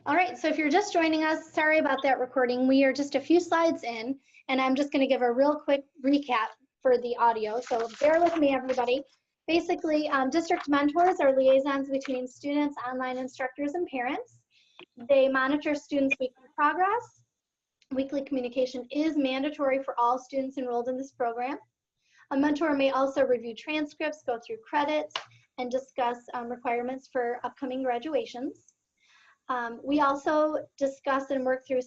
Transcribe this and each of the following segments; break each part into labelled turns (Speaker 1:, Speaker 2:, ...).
Speaker 1: All right, so if you're just joining us, sorry about that recording. We are just a few slides in, and I'm just going to give a real quick recap for the audio. So bear with me, everybody. Basically, district mentors are liaisons between students, online instructors, and parents. They monitor students' weekly progress. Weekly communication is mandatory for all students enrolled in this program. A mentor may also review transcripts, go through credits, and discuss requirements for upcoming graduations. We also discuss and work through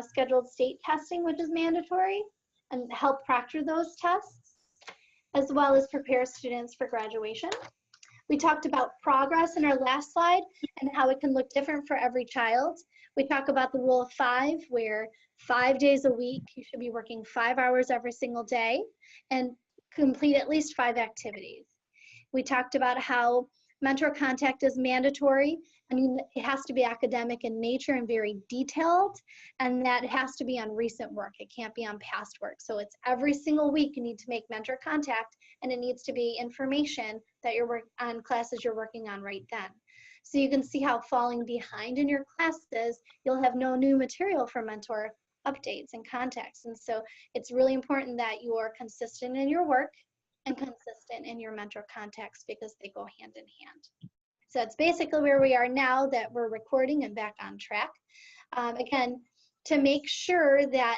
Speaker 1: scheduled state testing, which is mandatory, and help proctor those tests, as well as prepare students for graduation. We talked about progress in our last slide and how it can look different for every child. We talk about the rule of 5, where 5 days a week, you should be working 5 hours every single day and complete at least 5 activities. We talked about how mentor contact is mandatory, and it has to be academic in nature and very detailed, and that it has to be on recent work. It can't be on past work. So it's every single week you need to make mentor contact, and it needs to be information that you're on classes you're working on right then. So you can see how falling behind in your classes, you'll have no new material for mentor updates and contacts. And so it's really important that you are consistent in your work and consistent in your mentor contacts, because they go hand in hand. So it's basically where we are now that we're recording and back on track. Again, to make sure that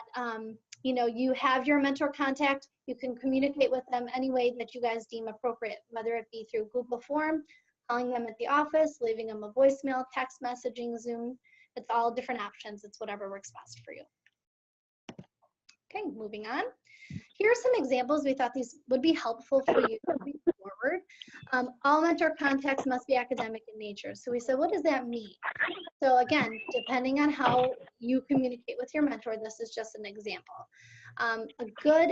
Speaker 1: you have your mentor contact, you can communicate with them any way that you guys deem appropriate, whether it be through Google Form, calling them at the office, leaving them a voicemail, text messaging, Zoom. It's all different options. It's whatever works best for you. Okay, moving on. Here are some examples. We thought these would be helpful for you moving forward. All mentor contacts must be academic in nature. So we said, what does that mean? So again, depending on how you communicate with your mentor, this is just an example. A good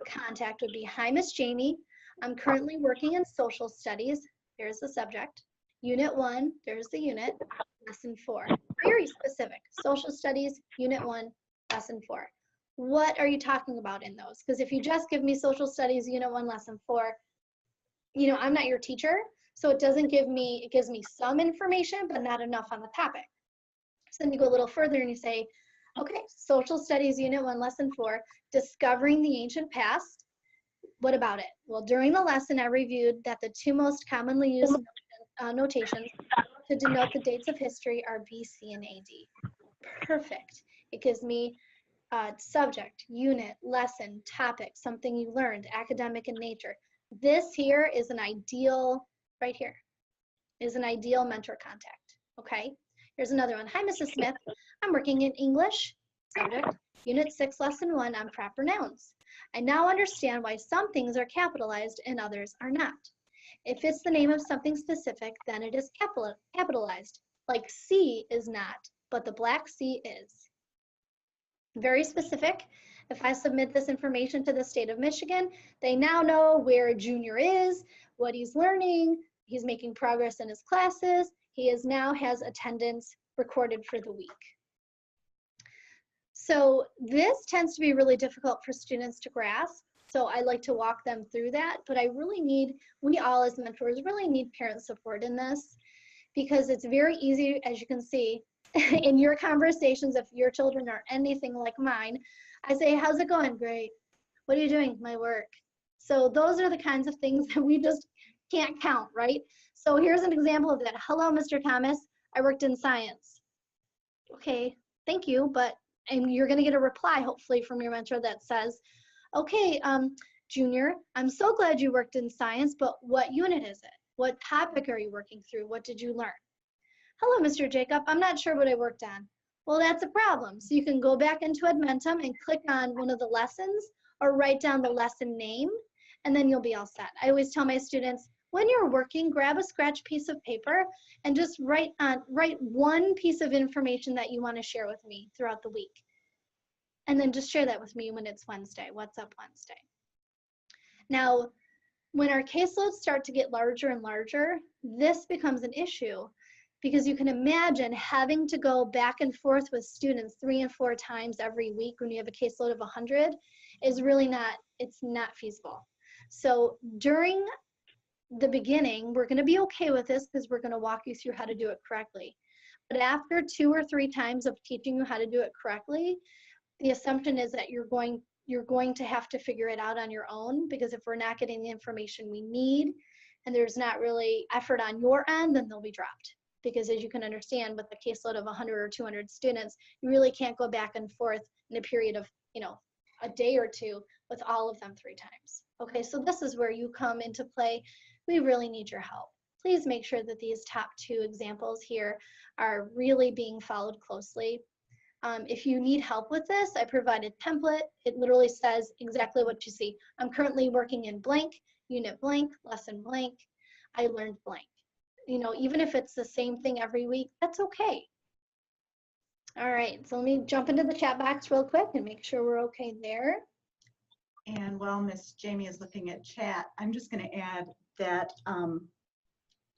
Speaker 1: contact would be, hi, Miss Jamie. I'm currently working in social studies. There's the subject. Unit 1, there's the unit. Lesson 4. Very specific. Social studies, Unit 1, Lesson 4. What are you talking about in those? Because if you just give me social studies, Unit 1, Lesson 4, I'm not your teacher, so it gives me some information, but not enough on the topic. So then you go a little further and you say, okay, social studies, Unit 1, Lesson 4, discovering the ancient past. What about it? Well, during the lesson, I reviewed that the 2 most commonly used notations to denote the dates of history are BC and AD. Perfect. It gives me subject, unit, lesson, topic, something you learned, academic in nature. This here is an ideal, right here, is an ideal mentor contact, okay? Here's another one. Hi, Mrs. Smith. I'm working in English, subject, Unit 6, Lesson 1 on proper nouns. I now understand why some things are capitalized and others are not. If it's the name of something specific, then it is capitalized, like C is not, but the Black Sea is. Very specific. If I submit this information to the state of Michigan, they now know where Junior is, what he's learning, he's making progress in his classes, he now has attendance recorded for the week. So this tends to be really difficult for students to grasp, so I like to walk them through that, but we all as mentors really need parent support in this, because it's very easy, as you can see, in your conversations, if your children are anything like mine, I say, how's it going? Great. What are you doing? My work. So those are the kinds of things that we just can't count, right? So here's an example of that. Hello, Mr. Thomas. I worked in science. Okay, thank you. And you're going to get a reply, hopefully, from your mentor that says, okay, Junior, I'm so glad you worked in science, but what unit is it? What topic are you working through? What did you learn? Hello, Mr. Jacob. I'm not sure what I worked on. Well, that's a problem. So you can go back into Edmentum and click on one of the lessons or write down the lesson name, and then you'll be all set. I always tell my students, when you're working, grab a scratch piece of paper and just write one piece of information that you want to share with me throughout the week. And then just share that with me when it's Wednesday. What's up Wednesday? Now, when our caseloads start to get larger and larger, this becomes an issue, because you can imagine having to go back and forth with students 3 and 4 times every week when you have a caseload of 100 is really it's not feasible. So during the beginning, we're going to be okay with this because we're going to walk you through how to do it correctly. But after 2 or 3 times of teaching you how to do it correctly, the assumption is that you're going to have to figure it out on your own, because if we're not getting the information we need and there's not really effort on your end, then they'll be dropped. Because as you can understand, with a caseload of 100 or 200 students, you really can't go back and forth in a period of, a day or two with all of them 3 times. Okay, so this is where you come into play. We really need your help. Please make sure that these top 2 examples here are really being followed closely. If you need help with this, I provided a template. It literally says exactly what you see. I'm currently working in blank, unit blank, lesson blank. I learned blank. Even if it's the same thing every week, that's okay. All right, so let me jump into the chat box real quick and make sure we're okay there.
Speaker 2: And while Miss Jamie is looking at chat, I'm just going to add that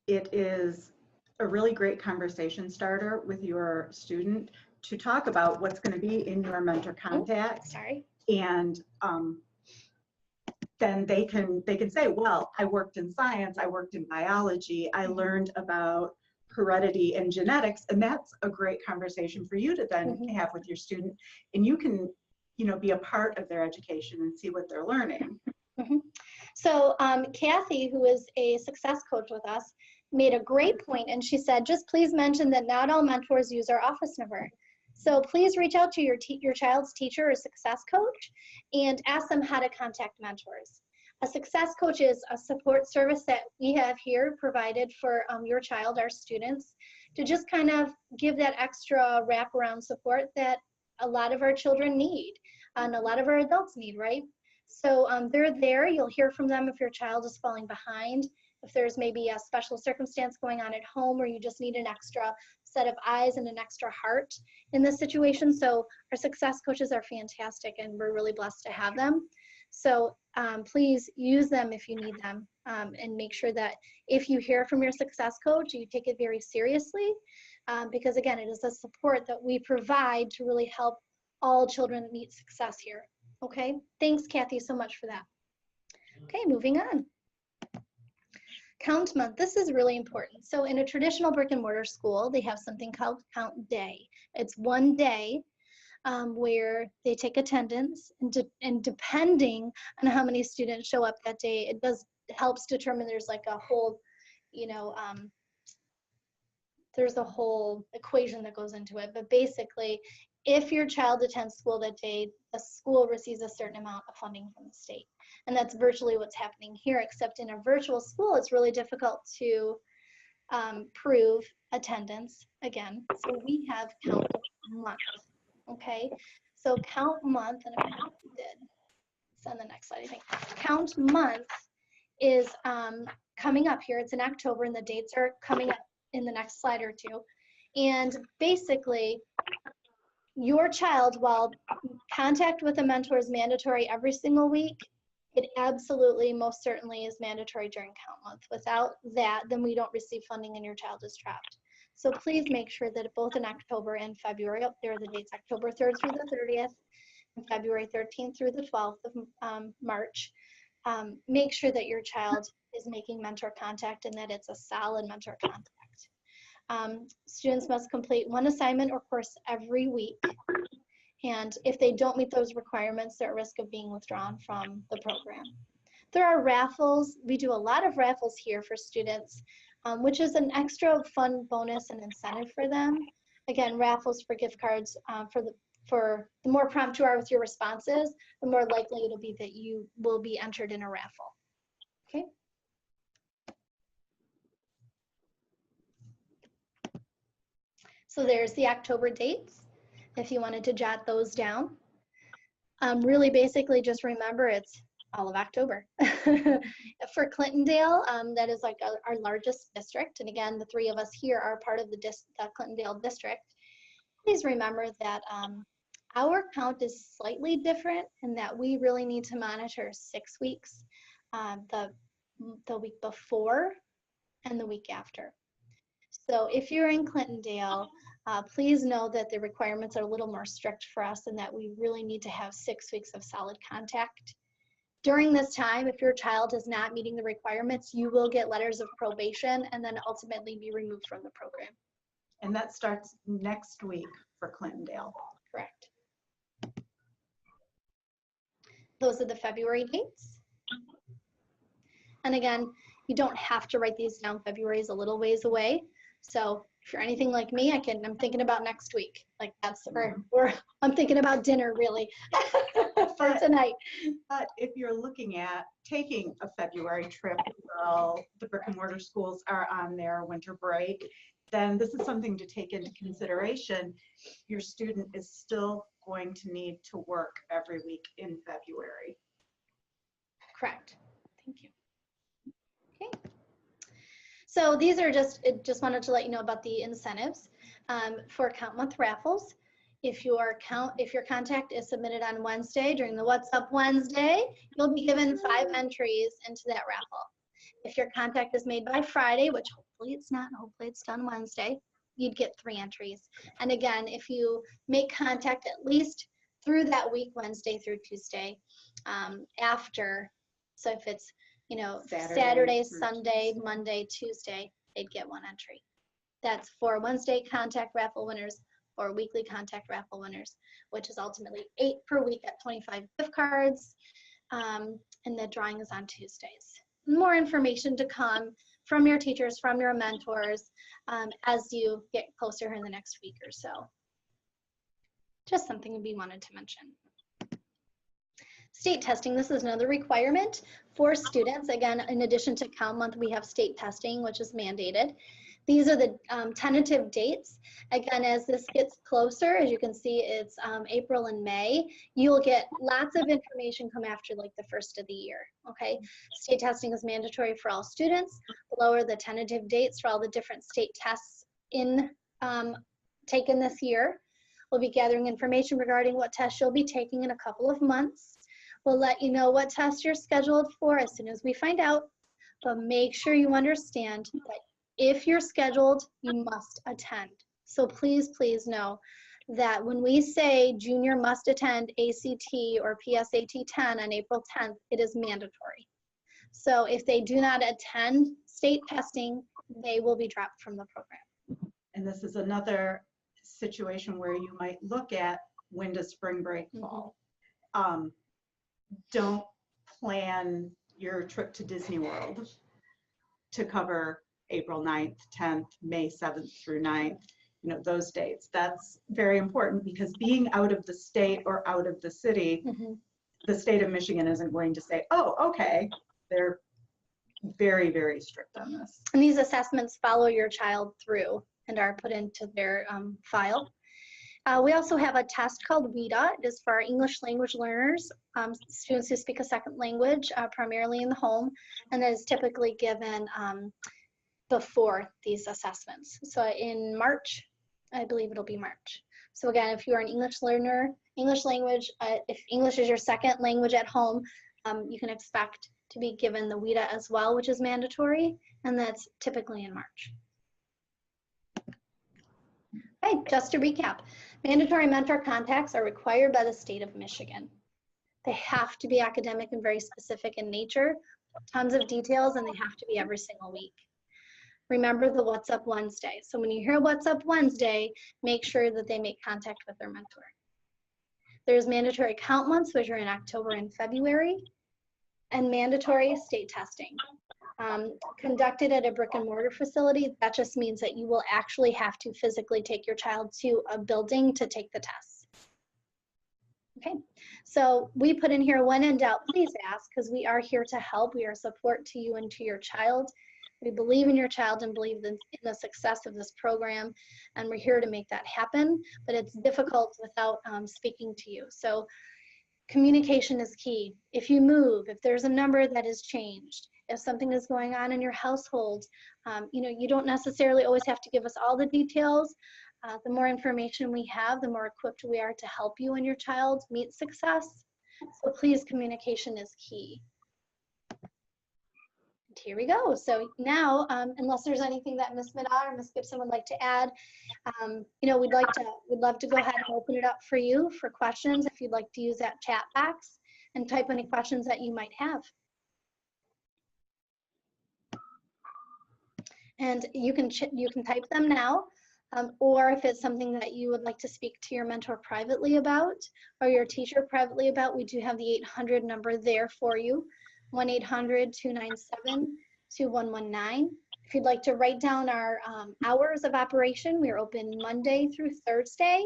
Speaker 2: it is a really great conversation starter with your student to talk about what's going to be in your mentor contact.
Speaker 1: Sorry.
Speaker 2: And then they can say, well, I worked in science, I worked in biology, I learned about heredity and genetics, and that's a great conversation for you to then have with your student, and you can be a part of their education and see what they're learning.
Speaker 1: So Kathy, who is a success coach with us, made a great point, and she said, just please mention that not all mentors use our office number. So please reach out to your child's teacher or success coach and ask them how to contact mentors. A success coach is a support service that we have here provided for your child, our students, to just kind of give that extra wraparound support that a lot of our children need and a lot of our adults need, right? So they're there. You'll hear from them if your child is falling behind, if there's maybe a special circumstance going on at home where you just need an extra set of eyes and an extra heart in this situation. So our success coaches are fantastic, and we're really blessed to have them. So please use them if you need them, and make sure that if you hear from your success coach, you take it very seriously, because again, it is a support that we provide to really help all children meet success here. Okay, thanks Kathy so much for that. Okay, moving on. Count month, this is really important. So in a traditional brick and mortar school, they have something called count day. It's one day where they take attendance, and depending on how many students show up that day, it helps determine there's like a whole, there's a whole equation that goes into it. But basically, if your child attends school that day, the school receives a certain amount of funding from the state. And that's virtually what's happening here, except in a virtual school, it's really difficult to prove attendance again. So we have count month, okay? So count month, and I did, it's on the next slide, I think. Count month is coming up here. It's in October, and the dates are coming up in the next slide or two. And basically, your child, while contact with a mentor is mandatory every single week, it absolutely, most certainly is mandatory during count month. Without that, then we don't receive funding and your child is trapped. So please make sure that both in October and February, there are the dates, October 3rd through the 30th, and February 13th through the 12th of March, make sure that your child is making mentor contact and that it's a solid mentor contact. Students must complete one assignment or course every week. And if they don't meet those requirements, they're at risk of being withdrawn from the program. There are raffles. We do a lot of raffles here for students, which is an extra fun bonus and incentive for them. Again, raffles for gift cards for the more prompt you are with your responses, the more likely it'll be that you will be entered in a raffle. Okay. So there's the October dates, if you wanted to jot those down. Really basically just remember it's all of October. For Clintondale, that is like our largest district. And again, the three of us here are part of the Clintondale district. Please remember that our count is slightly different in that we really need to monitor 6 weeks, the week before and the week after. So if you're in Clintondale, please know that the requirements are a little more strict for us and that we really need to have 6 weeks of solid contact. During this time, if your child is not meeting the requirements, you will get letters of probation and then ultimately be removed from the program.
Speaker 2: And that starts next week for Clintondale.
Speaker 1: Correct. Those are the February dates. And again, you don't have to write these down. February is a little ways away. So if you're anything like me, I'm thinking about next week. Like that's or I'm thinking about dinner really for tonight.
Speaker 2: But if you're looking at taking a February trip while the brick and mortar schools are on their winter break, then this is something to take into consideration. Your student is still going to need to work every week in February.
Speaker 1: Correct. Thank you. Okay. So these are just wanted to let you know about the incentives for Count Month raffles. If your contact is submitted on Wednesday during the What's Up Wednesday, you'll be given 5 entries into that raffle. If your contact is made by Friday, which hopefully it's not, hopefully it's done Wednesday, you'd get 3 entries. And again, if you make contact at least through that week, Wednesday through Tuesday, after, so if it's, you know, Saturday, Sunday, Monday, Tuesday, they'd get 1 entry. That's for Wednesday contact raffle winners or weekly contact raffle winners, which is ultimately 8 per week at 25 gift cards. And the drawing is on Tuesdays. More information to come from your teachers, from your mentors, as you get closer in the next week or so. Just something we wanted to mention. State testing, this is another requirement for students. Again, in addition to Count Month, we have state testing, which is mandated. These are the tentative dates. Again, as this gets closer, as you can see, it's April and May. You'll get lots of information come after like the first of the year, okay? State testing is mandatory for all students. Below are the tentative dates for all the different state tests taken this year. We'll be gathering information regarding what tests you'll be taking in a couple of months. We'll let you know what tests you're scheduled for as soon as we find out, but make sure you understand that if you're scheduled, you must attend. So please, please know that when we say junior must attend ACT or PSAT 10 on April 10th, it is mandatory. So if they do not attend state testing, they will be dropped from the program.
Speaker 2: And this is another situation where you might look at when does spring break fall. Don't plan your trip to Disney World to cover April 9th, 10th, May 7th through 9th, you know, those dates. That's very important because being out of the state or out of the city, the state of Michigan isn't going to say, oh, okay. They're very, very strict on this.
Speaker 1: And these assessments follow your child through and are put into their file. We also have a test called WIDA. It is for our English language learners, students who speak a second language, primarily in the home, and that is typically given before these assessments. So in March, I believe it'll be March. So again, if you're an English learner, English language, if English is your second language at home, you can expect to be given the WIDA as well, which is mandatory, and that's typically in March. Okay, just to recap, mandatory mentor contacts are required by the state of Michigan. They have to be academic and very specific in nature, tons of details, and they have to be every single week. Remember the What's Up Wednesday. So when you hear What's Up Wednesday, make sure that they make contact with their mentor. There's mandatory count months, which are in October and February, and mandatory state testing. Conducted at a brick and mortar facility, that just means that you will actually have to physically take your child to a building to take the tests. Okay, so we put in here, when in doubt, please ask, because we are here to help. We are support to you and to your child. We believe in your child and believe in the success of this program, and we're here to make that happen, but it's difficult without speaking to you. So communication is key. If you move, if there's a number that is changed, if something is going on in your household, you know, you don't necessarily always have to give us all the details. The more information we have, the more equipped we are to help you and your child meet success. So please, communication is key. And here we go. So now, unless there's anything that Ms. Middaugh or Ms. Gibson would like to add, you know, we'd love to go ahead and open it up for you for questions if you'd like to use that chat box and type any questions that you might have. And you can type them now. or if it's something that you would like to speak to your mentor privately about or your teacher privately about, we do have the 800 number there for you, 1-800-297-2119. If you'd like to write down our hours of operation, we're open Monday through Thursday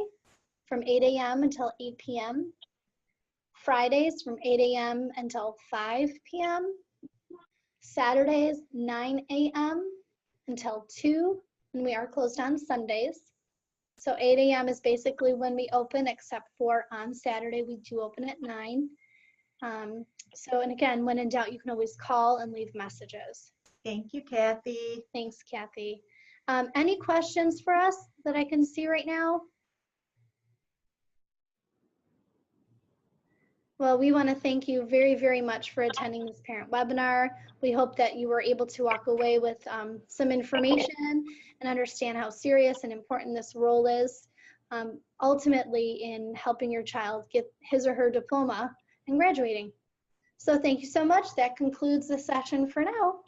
Speaker 1: from 8 a.m. until 8 p.m. Fridays from 8 a.m. until 5 p.m. Saturdays, 9 a.m. until 2, and we are closed on Sundays. So 8 a.m. is basically when we open, except for on Saturday, we do open at 9. And again, when in doubt, you can always call and leave messages.
Speaker 2: Thank you, Kathy.
Speaker 1: Thanks, Kathy. Any questions for us that I can see right now? Well, we want to thank you very, very much for attending this parent webinar. We hope that you were able to walk away with some information and understand how serious and important this role is, ultimately in helping your child get his or her diploma and graduating. So thank you so much. That concludes the session for now.